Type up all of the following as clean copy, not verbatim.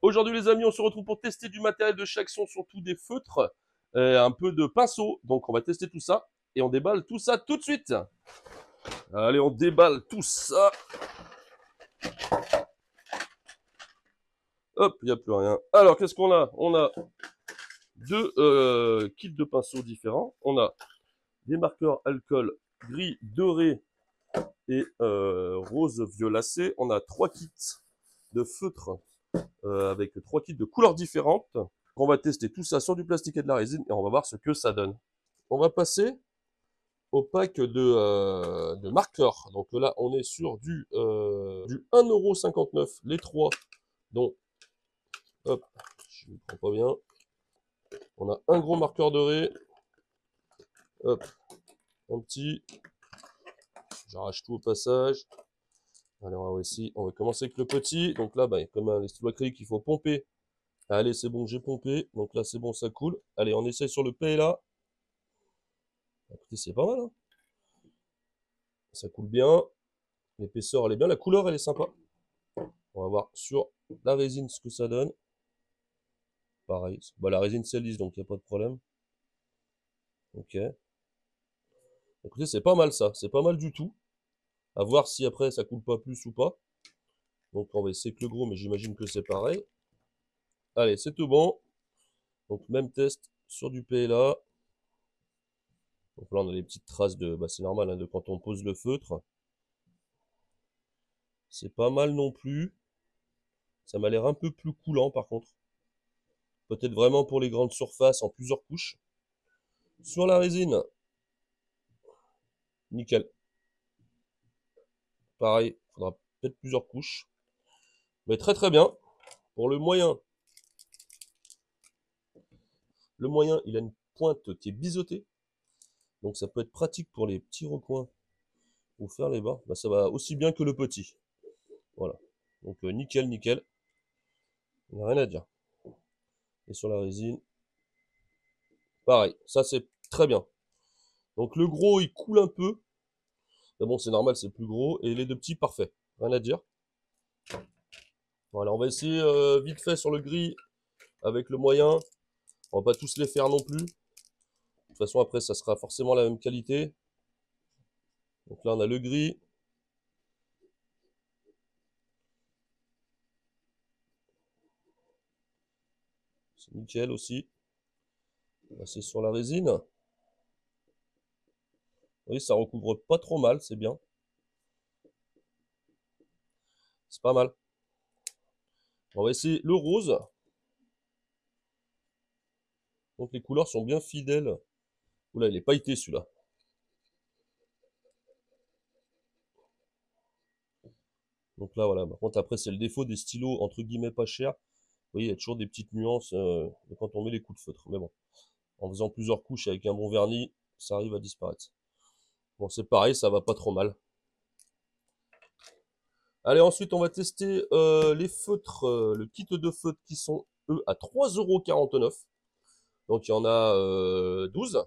Aujourd'hui les amis, on se retrouve pour tester du matériel de chez Action, surtout des feutres, un peu de pinceau. Donc on va tester tout ça et on déballe tout ça tout de suite. Allez, on déballe tout ça. Hop, il n'y a plus rien. Alors qu'est-ce qu'on a? On a deux kits de pinceaux différents. On a des marqueurs alcool gris doré et rose violacé. On a trois kits de feutres avec trois kits de couleurs différentes. On va tester tout ça sur du plastique et de la résine et on va voir ce que ça donne. On va passer au pack de marqueurs. Donc là, on est sur du 1,59 € les trois. Donc, hop, je ne prends pas bien. On a un gros marqueur doré. Hop, un petit. J'arrache tout au passage. Allez, on va commencer avec le petit. Donc là, comme les stylos acryliques, il faut pomper. Allez, c'est bon, j'ai pompé. Donc là, c'est bon, ça coule. Allez, on essaye sur le PLA. Écoutez, c'est pas mal, hein. Ça coule bien. L'épaisseur, elle est bien. La couleur, elle est sympa. On va voir sur la résine ce que ça donne. Pareil. Bah, la résine, c'est lisse, donc il n'y a pas de problème. Ok. Écoutez, c'est pas mal ça. C'est pas mal du tout. À voir si après, ça coule pas plus ou pas. Donc, on va essayer que le gros, mais j'imagine que c'est pareil. Allez, c'est tout bon. Donc, même test sur du PLA. Donc là, on a les petites traces de... Bah, c'est normal, hein, de quand on pose le feutre. C'est pas mal non plus. Ça m'a l'air un peu plus coulant, par contre. Peut-être vraiment pour les grandes surfaces en plusieurs couches. Sur la résine, nickel. Pareil, il faudra peut-être plusieurs couches. Mais très très bien. Pour le moyen, il a une pointe qui est biseautée. Donc ça peut être pratique pour les petits recoins ou faire les bas. Bah, ça va aussi bien que le petit. Voilà. Donc nickel, nickel. Il n'y a rien à dire. Et sur la résine, pareil. Ça c'est très bien. Donc le gros, il coule un peu. Mais bon, c'est normal, c'est plus gros. Et les deux petits, parfait. Rien à dire. Voilà, on va essayer vite fait sur le gris avec le moyen. On va pas tous les faire non plus. De toute façon, après, ça sera forcément la même qualité. Donc là, on a le gris. C'est nickel aussi. Là, c'est sur la résine. Oui, ça recouvre pas trop mal, c'est bien. C'est pas mal. On va essayer le rose. Donc les couleurs sont bien fidèles. Oula, il est pailleté celui-là. Donc là, voilà. Par contre, après, c'est le défaut des stylos, entre guillemets, pas chers. Vous voyez, il y a toujours des petites nuances quand on met les coups de feutre. Mais bon, en faisant plusieurs couches avec un bon vernis, ça arrive à disparaître. Bon, c'est pareil, ça va pas trop mal. Allez, ensuite, on va tester les feutres, le kit de feutres qui sont, eux, à 3,49 €. Donc, il y en a 12.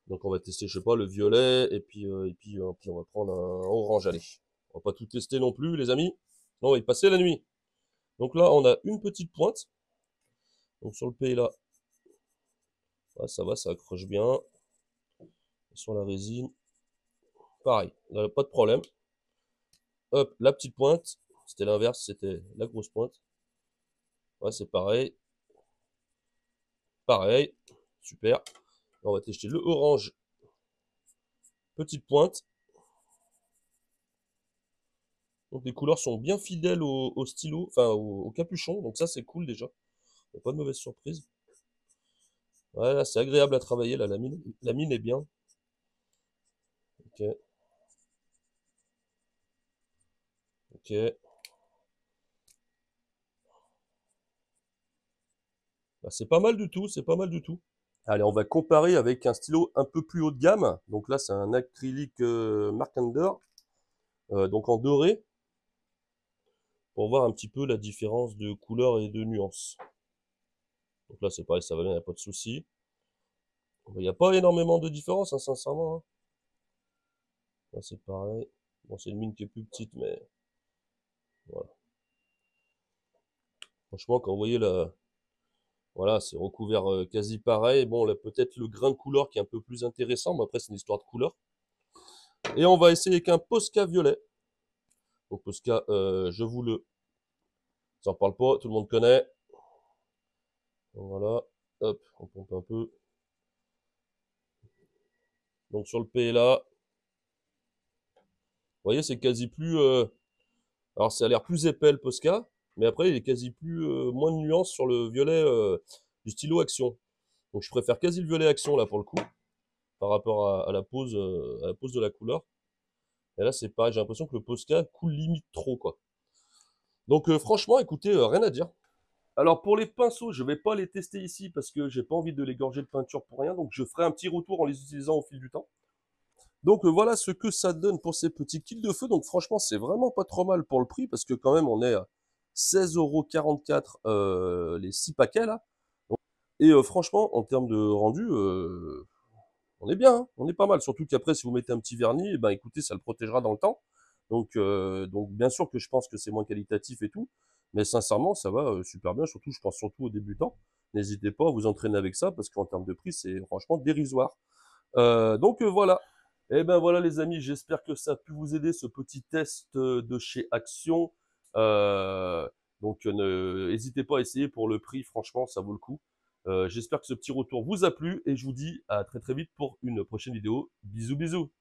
Donc, on va tester, je sais pas, le violet, puis on va prendre un orange, allez. On va pas tout tester non plus, les amis. Non, on va y passer la nuit. Donc là, on a une petite pointe. Donc, sur le PLA, ouais, ça va, ça accroche bien. Et sur la résine, pareil, là, pas de problème. Hop, la petite pointe. C'était l'inverse, c'était la grosse pointe. Ouais, c'est pareil. Pareil. Super. On va tester le orange. Petite pointe. Donc les couleurs sont bien fidèles au stylo, enfin au capuchon. Donc ça c'est cool déjà. Y a pas de mauvaise surprise. Voilà, c'est agréable à travailler là, la mine est bien. Ok. Ok. Bah, c'est pas mal du tout, c'est pas mal du tout. Allez, on va comparer avec un stylo un peu plus haut de gamme. Donc là, c'est un acrylique Mark donc en doré, pour voir un petit peu la différence de couleur et de nuance. Donc là, c'est pareil, ça va bien, il n'y a pas de souci. Il n'y a pas énormément de différence, hein, sincèrement, hein. Là, c'est pareil. Bon, c'est une mine qui est plus petite, mais voilà. Franchement, quand vous voyez la, voilà, c'est recouvert quasi pareil. Bon, là, peut-être le grain de couleur qui est un peu plus intéressant, mais après, c'est une histoire de couleur. Et on va essayer avec un Posca violet. Donc, Posca, je vous le... j'en parle pas, tout le monde connaît. Donc, voilà, hop, on pompe un peu. Donc, sur le PLA, vous voyez, c'est quasi plus... alors, ça a l'air plus épais, le Posca, mais après, il est quasi plus... moins de nuances sur le violet du stylo Action. Donc, je préfère quasi le violet Action, là, pour le coup, par rapport à la pose de la couleur. Et là, c'est pareil, j'ai l'impression que le Posca coule limite trop, quoi. Donc franchement, écoutez, rien à dire. Alors pour les pinceaux, je vais pas les tester ici parce que j'ai pas envie de les gorger de peinture pour rien. Donc je ferai un petit retour en les utilisant au fil du temps. Donc voilà ce que ça donne pour ces petits kits de feu. Donc franchement, c'est vraiment pas trop mal pour le prix parce que quand même, on est à 16,44 € les 6 paquets là. Et franchement, en termes de rendu, on est bien, hein, on est pas mal. Surtout qu'après, si vous mettez un petit vernis, eh ben écoutez, ça le protégera dans le temps. Donc bien sûr que je pense que c'est moins qualitatif et tout, mais sincèrement, ça va super bien. Surtout, je pense surtout aux débutants. N'hésitez pas à vous entraîner avec ça parce qu'en termes de prix, c'est franchement dérisoire. Voilà. Et ben voilà les amis, j'espère que ça a pu vous aider ce petit test de chez Action. Euh, n'hésitez pas à essayer pour le prix, franchement, ça vaut le coup. J'espère que ce petit retour vous a plu et je vous dis à très très vite pour une prochaine vidéo. Bisous bisous.